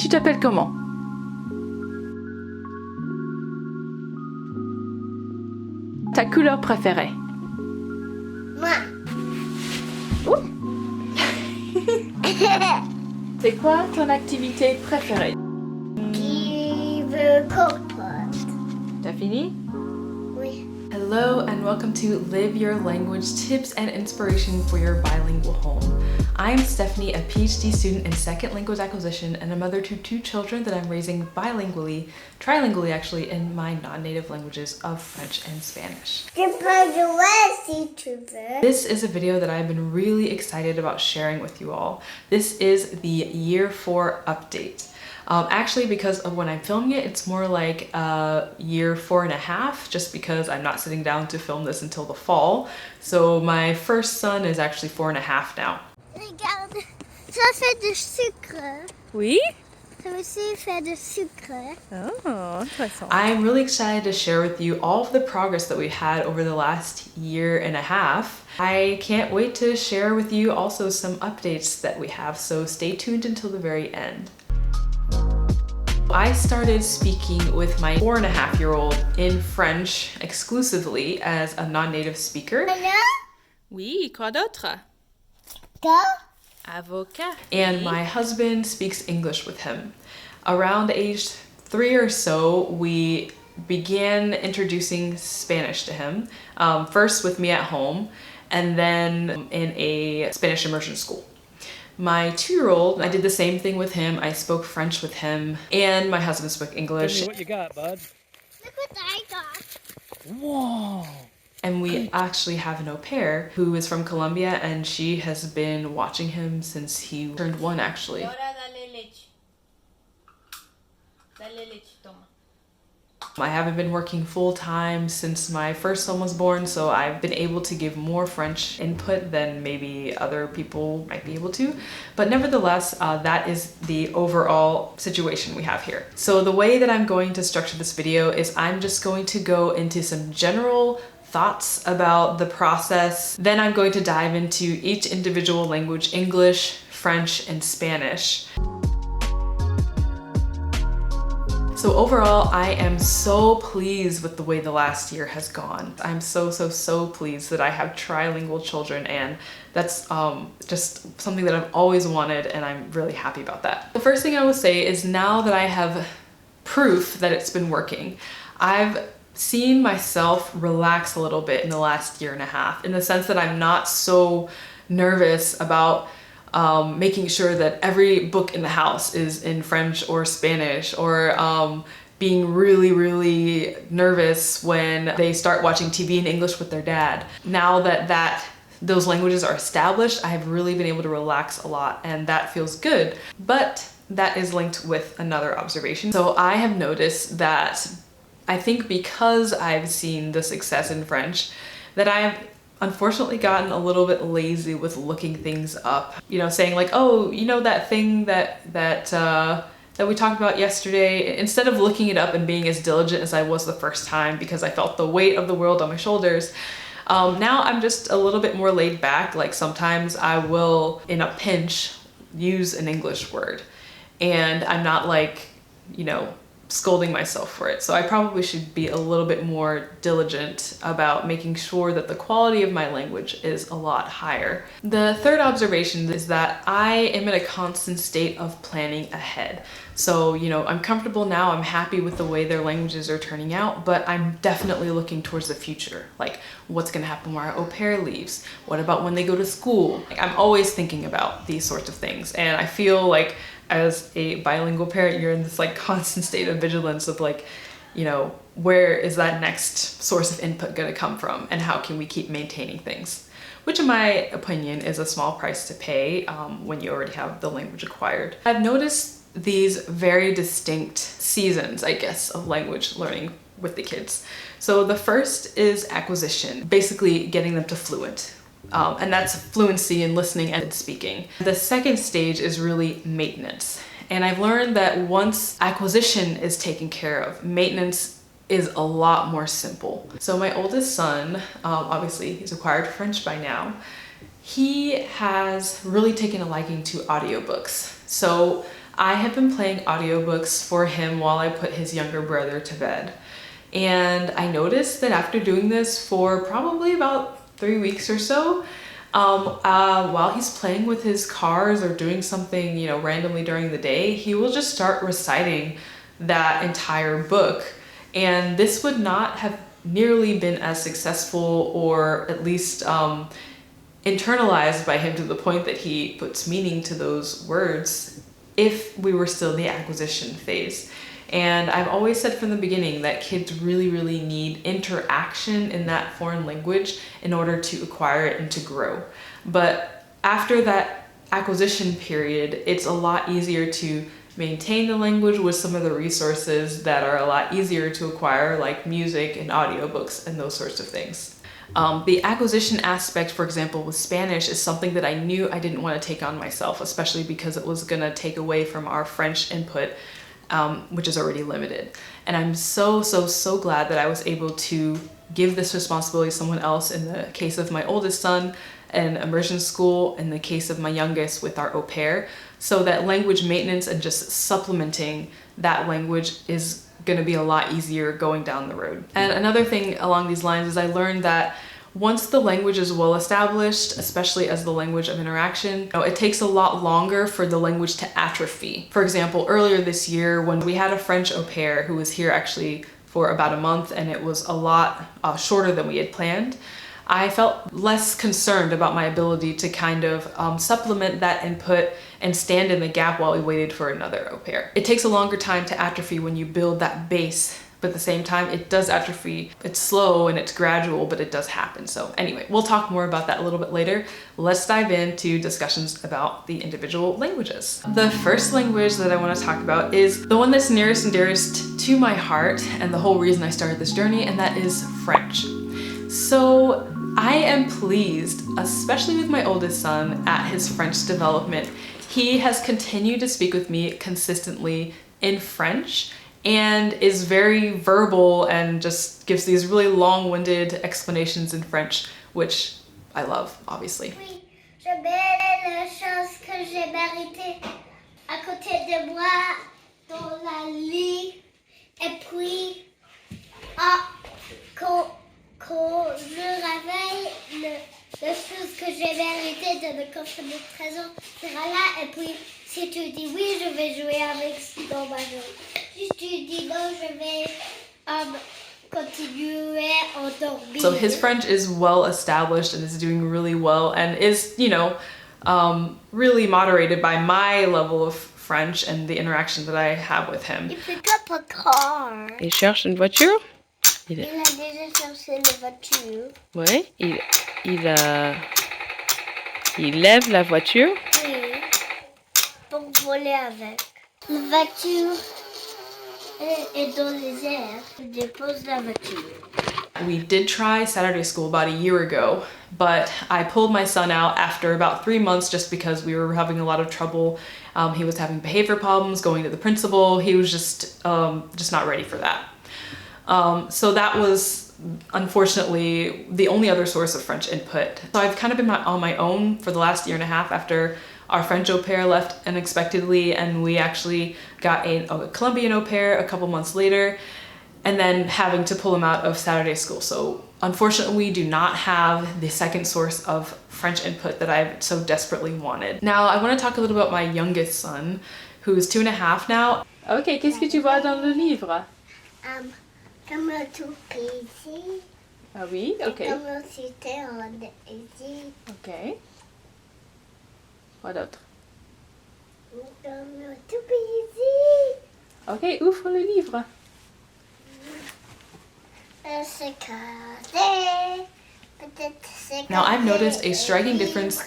Tu t'appelles comment? Ta couleur préférée? Moi. C'est quoi ton activité préférée? Qui veut compote? T'as fini? Oui. Hello and welcome to Live Your Language Tips and Inspiration for Your Bilingual Home. I'm Stephanie, a PhD student in second language acquisition and a mother to two children that I'm raising bilingually, trilingually actually, in my non-native languages of French and Spanish. Je peux jouer si tu veux. This is a video that I've been really excited about sharing with you all. This is the Year 4 update. Actually, because of when I'm filming it, it's more like year 4.5, just because I'm not sitting down to film this until the fall. So my first son is actually 4.5 now. Regarde, ça fait du sucre. Oui? Ça aussi fait du sucre. Oh, intéressant. I'm really excited to share with you all of the progress that we've had over the last 1.5 years. I can't wait to share with you also some updates that we have, so stay tuned until the very end. I started speaking with my 4.5-year-old in French exclusively as a non-native speaker. Hello? Oui, quoi d'autre? Go? Avocat. And my husband speaks English with him. Around age 3 or so, we began introducing Spanish to him, first with me at home, and then in a Spanish immersion school. My 2-year-old, I did the same thing with him. I spoke French with him, and my husband spoke English. Tell me what you got, bud. Look what I got. Whoa! And we actually have an au pair who is from Colombia, and she has been watching him since he turned 1 actually. Ahora dale leche. Dale leche, toma. I haven't been working full-time since my first son was born, so I've been able to give more French input than maybe other people might be able to. But nevertheless, that is the overall situation we have here. So the way that I'm going to structure this video is I'm just going to go into some general thoughts about the process. Then I'm going to dive into each individual language, English, French, and Spanish. So overall, I am so pleased with the way the last year has gone. I'm so pleased that I have trilingual children, and that's just something that I've always wanted, and I'm really happy about that. The first thing I will say is now that I have proof that it's been working, I've seen myself relax a little bit in the last 1.5 years, in the sense that I'm not so nervous about making sure that every book in the house is in French or Spanish, or being really nervous when they start watching TV in English with their dad. Now that those languages are established, I have really been able to relax a lot, and that feels good. But that is linked with another observation. So I have noticed that I think because I've seen the success in French, that I have unfortunately gotten a little bit lazy with looking things up. You know, saying like, oh, you know that thing that we talked about yesterday, instead of looking it up and being as diligent as I was the first time because I felt the weight of the world on my shoulders. Now I'm just a little bit more laid back. Like sometimes I will, in a pinch, use an English word, and I'm not like, you know, scolding myself for it. So I probably should be a little bit more diligent about making sure that the quality of my language is a lot higher. The third observation is that I am in a constant state of planning ahead. So, you know, I'm comfortable now, I'm happy with the way their languages are turning out, but I'm definitely looking towards the future. Like, what's gonna happen when our au pair leaves? What about when they go to school? Like, I'm always thinking about these sorts of things, and I feel like as a bilingual parent, you're in this like constant state of vigilance of like, you know, where is that next source of input gonna come from, and how can we keep maintaining things? Which in my opinion is a small price to pay when you already have the language acquired. I've noticed these very distinct seasons, I guess, of language learning with the kids. So the first is acquisition, basically getting them to fluent. And that's fluency in listening and speaking. The second stage is really maintenance. And I've learned that once acquisition is taken care of, maintenance is a lot more simple. So my oldest son, obviously he's acquired French by now, he has really taken a liking to audiobooks. So I have been playing audiobooks for him while I put his younger brother to bed. And I noticed that after doing this for probably about 3 weeks or so, while he's playing with his cars or doing something, you know, randomly during the day, he will just start reciting that entire book. And this would not have nearly been as successful, or at least internalized by him to the point that he puts meaning to those words, if we were still in the acquisition phase. And I've always said from the beginning that kids really need interaction in that foreign language in order to acquire it and to grow. But after that acquisition period, it's a lot easier to maintain the language with some of the resources that are a lot easier to acquire, like music and audiobooks and those sorts of things. The acquisition aspect, for example, with Spanish is something that I knew I didn't want to take on myself, especially because it was going to take away from our French input, which is already limited. And I'm so glad that I was able to give this responsibility to someone else, in the case of my oldest son in immersion school, in the case of my youngest with our au pair, so that language maintenance and just supplementing that language is going to be a lot easier going down the road. And another thing along these lines is I learned that once the language is well established, especially as the language of interaction, it takes a lot longer for the language to atrophy. For example, earlier this year when we had a French au pair who was here actually for about a month, and it was a lot shorter than we had planned, I felt less concerned about my ability to kind of supplement that input and stand in the gap while we waited for another au pair. It takes a longer time to atrophy when you build that base, but at the same time, it does atrophy. It's slow and it's gradual, but it does happen. So anyway, we'll talk more about that a little bit later. Let's dive into discussions about the individual languages. The first language that I want to talk about is the one that's nearest and dearest to my heart and the whole reason I started this journey, and that is French. So I am pleased, especially with my oldest son, at his French development. He has continued to speak with me consistently in French and is very verbal and just gives these really long-winded explanations in French, which I love, obviously. Oui, je mets la chose que j'ai méritée à côté de moi dans la lit. Et puis, quand je réveille, la chose que j'ai méritée de me consommer 13 ans sera là. Et puis, si tu dis oui, je vais jouer avec dans ma journée. Si tu dis non, je vais continuer à dormir. So his French is well established and is doing really well, and is, really moderated by my level of French and the interaction that I have with him. Il pick up a car. Il cherche une voiture? Il a déjà cherché la voiture. Oui, il lève la voiture. Oui, pour voler avec. La voiture est dans les airs. Je dépose la voiture. We did try Saturday school about a year ago, but I pulled my son out after about 3 months just because we were having a lot of trouble. He was having behavior problems, going to the principal. He was just not ready for that. So that was unfortunately the only other source of French input. So I've kind of been on my own for the last year and a half after our French au pair left unexpectedly, and we actually got a Colombian au pair a couple months later, and then having to pull him out of Saturday school. So unfortunately, we do not have the second source of French input that I've so desperately wanted. Now, I want to talk a little about my youngest son, who is 2.5 now. Ok, qu'est-ce que tu vois dans le livre? Comme le tout ici. Ah oui, ok. Comme le cité ici. Ok. Quoi d'autre? Comme le tout ici. Ok, ouvre le livre. C'est cassé. Peut-être c'est Now, I've cassé. noticed a striking difference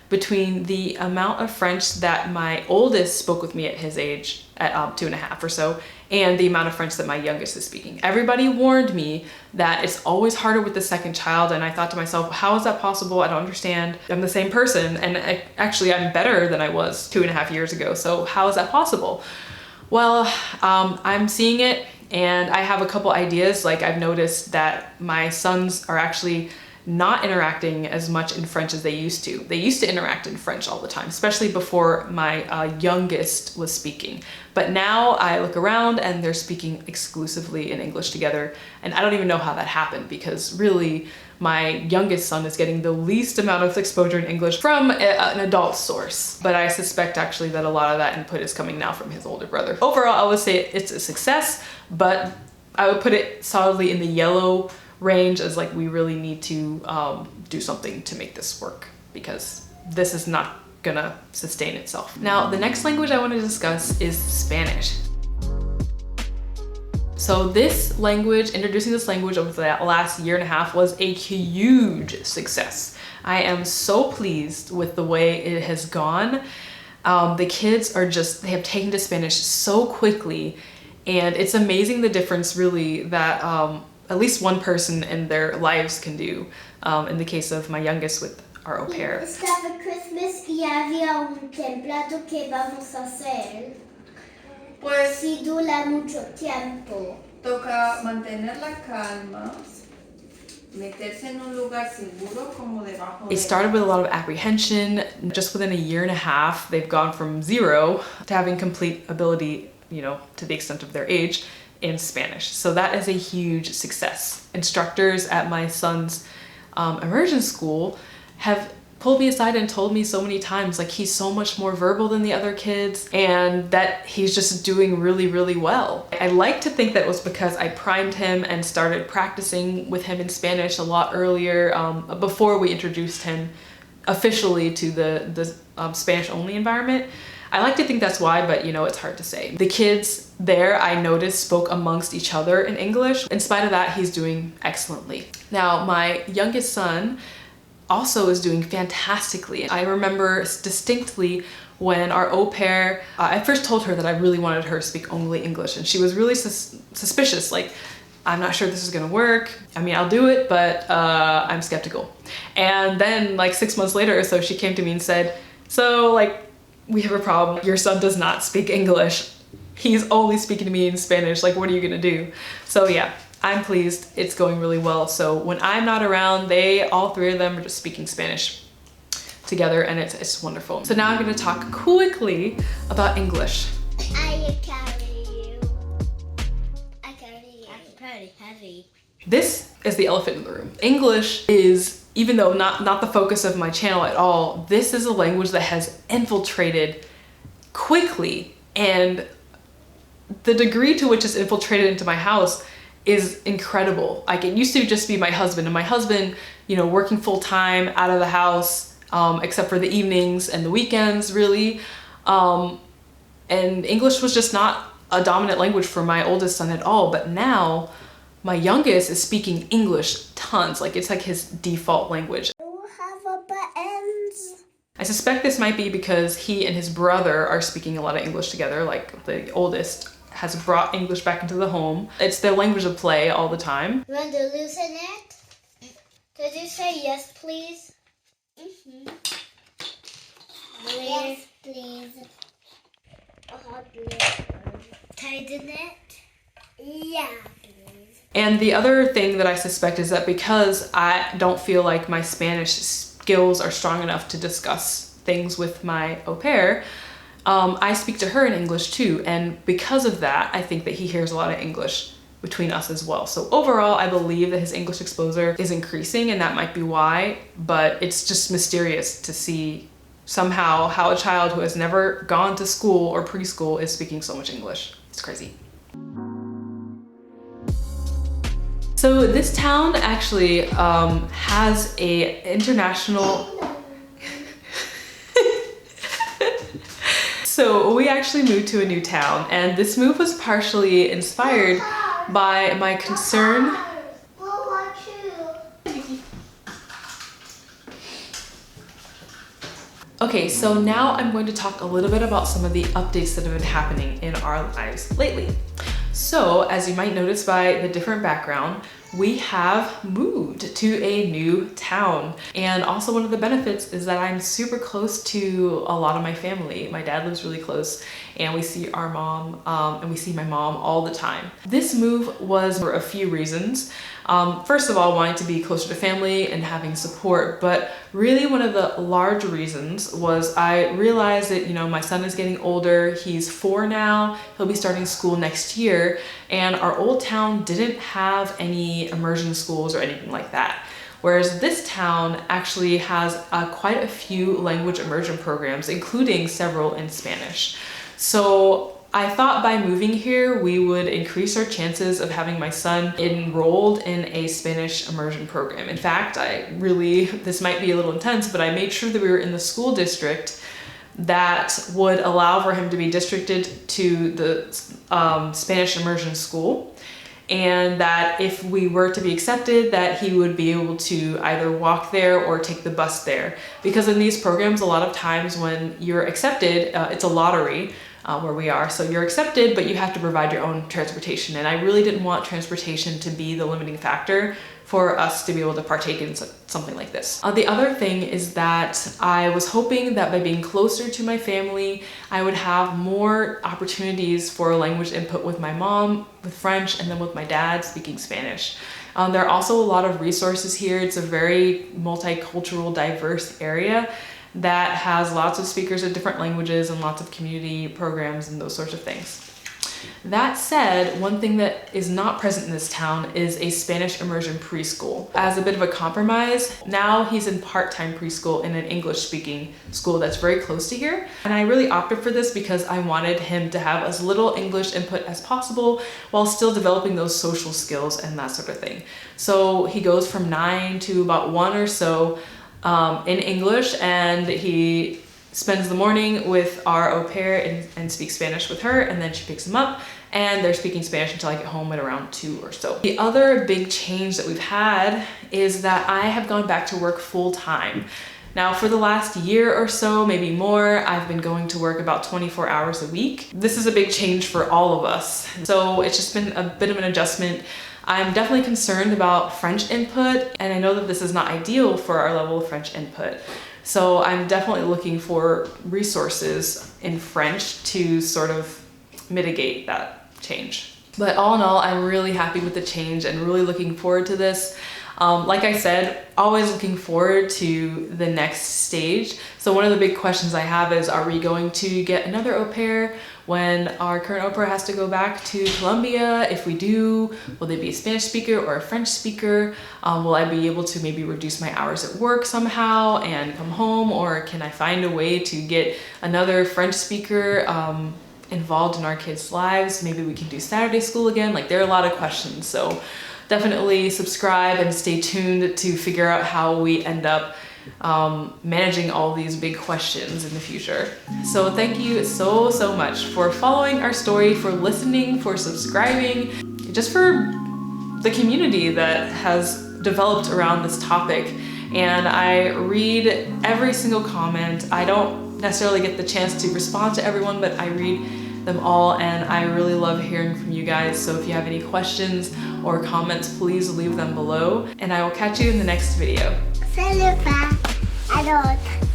between the amount of French that my oldest spoke with me at his age, at 2.5 or so, and the amount of French that my youngest is speaking. Everybody warned me that it's always harder with the second child, and I thought to myself, how is that possible? I don't understand. I'm the same person, and I'm better than I was 2.5 years ago, so how is that possible? Well, I'm seeing it, and I have a couple ideas. Like, I've noticed that my sons are actually not interacting as much in French as they used to. They used to interact in French all the time, especially before my youngest was speaking. But now I look around and they're speaking exclusively in English together. And I don't even know how that happened, because really my youngest son is getting the least amount of exposure in English from an adult source. But I suspect actually that a lot of that input is coming now from his older brother. Overall, I would say it's a success, but I would put it solidly in the yellow range, as like we really need to do something to make this work, because this is not gonna sustain itself. Now, the next language I want to discuss is Spanish. So this language, introducing this language over the last year and a half, was a huge success. I am so pleased with the way it has gone. The kids are just, they have taken to Spanish so quickly, and it's amazing the difference really that at least one person in their lives can do. In the case of my youngest with our au pair. Estaba Christmas y había un templado que vamos a hacer. Pues Si dura mucho tiempo. toca mantener la calma, meterse en un lugar seguro como debajo de... It started with a lot of apprehension. Just within a year and a half, they've gone from 0 to having complete ability, you know, to the extent of their age, in Spanish. So that is a huge success. Instructors at my son's immersion school have pulled me aside and told me so many times, like, he's so much more verbal than the other kids and that he's just doing really, really well. I like to think that it was because I primed him and started practicing with him in Spanish a lot earlier, before we introduced him officially to the Spanish only environment. I like to think that's why, but you know, it's hard to say. The kids there, I noticed, spoke amongst each other in English. In spite of that, he's doing excellently. Now, my youngest son also is doing fantastically. I remember distinctly when our au pair, I first told her that I really wanted her to speak only English, and she was really suspicious, like, I'm not sure this is gonna work. I mean, I'll do it, but I'm skeptical. And then like 6 months later or so, she came to me and said, so like, we have a problem. Your son does not speak English. He's only speaking to me in Spanish. Like, what are you gonna do? So yeah, I'm pleased. It's going really well. So when I'm not around, all 3 of them are just speaking Spanish together, and it's wonderful. So now I'm gonna talk quickly about English. I carry you. I carry you. I'm pretty heavy. This is the elephant in the room. English is, even though not the focus of my channel at all, this is a language that has infiltrated quickly, and the degree to which it's infiltrated into my house is incredible. Like, it used to just be my husband, and my husband, you know, working full time out of the house, except for the evenings and the weekends, really. And English was just not a dominant language for my oldest son at all. But now my youngest is speaking English tons. Like, it's like his default language. You have a buttons. I suspect this might be because he and his brother are speaking a lot of English together. Like, the oldest has brought English back into the home. It's their language of play all the time. You want to loosen it? Did you say yes, please? Mm-hmm. Yes, please. Tighten it? Yeah, please. And the other thing that I suspect is that because I don't feel like my Spanish skills are strong enough to discuss things with my au pair, I speak to her in English too. And because of that, I think that he hears a lot of English between us as well. So overall, I believe that his English exposure is increasing, and that might be why, but it's just mysterious to see somehow how a child who has never gone to school or preschool is speaking so much English. It's crazy. So this town actually has a international... So we actually moved to a new town, and this move was partially inspired by my concern. Okay, so now I'm going to talk a little bit about some of the updates that have been happening in our lives lately. So, as you might notice by the different background, we have moved to a new town. And also one of the benefits is that I'm super close to a lot of my family. My dad lives really close and we see our mom and we see my mom all the time. This move was for a few reasons. First of all, wanting to be closer to family and having support, but really one of the large reasons was I realized that, you know, my son is getting older. He's 4 now. He'll be starting school next year. And our old town didn't have any immersion schools or anything like that. Whereas this town actually has quite a few language immersion programs, including several in Spanish. So I thought by moving here, we would increase our chances of having my son enrolled in a Spanish immersion program. In fact, this might be a little intense, but I made sure that we were in the school district that would allow for him to be districted to the Spanish immersion school. And that if we were to be accepted, that he would be able to either walk there or take the bus there. Because in these programs, a lot of times when you're accepted, it's a lottery where we are. So you're accepted, but you have to provide your own transportation. And I really didn't want transportation to be the limiting factor for us to be able to partake in something like this. The other thing is that I was hoping that by being closer to my family, I would have more opportunities for language input with my mom, with French, and then with my dad speaking Spanish. There are also a lot of resources here. It's a very multicultural, diverse area that has lots of speakers of different languages and lots of community programs and those sorts of things. That said, one thing that is not present in this town is a Spanish immersion preschool. As a bit of a compromise, now he's in part-time preschool in an English-speaking school that's very close to here. And I really opted for this because I wanted him to have as little English input as possible while still developing those social skills and that sort of thing. So he goes from 9 to about 1 or so in English, and he spends the morning with our au pair and speaks Spanish with her, and then she picks him up and they're speaking Spanish until I get home at around 2 or so. The other big change that we've had is that I have gone back to work full time. Now for the last year or so, maybe more, I've been going to work about 24 hours a week. This is a big change for all of us. So it's just been a bit of an adjustment. I'm definitely concerned about French input, and I know that this is not ideal for our level of French input. So I'm definitely looking for resources in French to sort of mitigate that change. But all in all, I'm really happy with the change and really looking forward to this. Like I said, always looking forward to the next stage. So one of the big questions I have is, are we going to get another au pair when our current au pair has to go back to Colombia? If we do, will they be a Spanish speaker or a French speaker? Will I be able to maybe reduce my hours at work somehow and come home? Or can I find a way to get another French speaker involved in our kids' lives? Maybe we can do Saturday school again. Like, there are a lot of questions. So definitely subscribe and stay tuned to figure out how we end up managing all these big questions in the future. So thank you so much for following our story, for listening, for subscribing, just for the community that has developed around this topic. And I read every single comment. I don't necessarily get the chance to respond to everyone, but I read them all, and I really love hearing from you guys. So if you have any questions or comments, please leave them below, and I will catch you in the next video. Salut, à l'autre.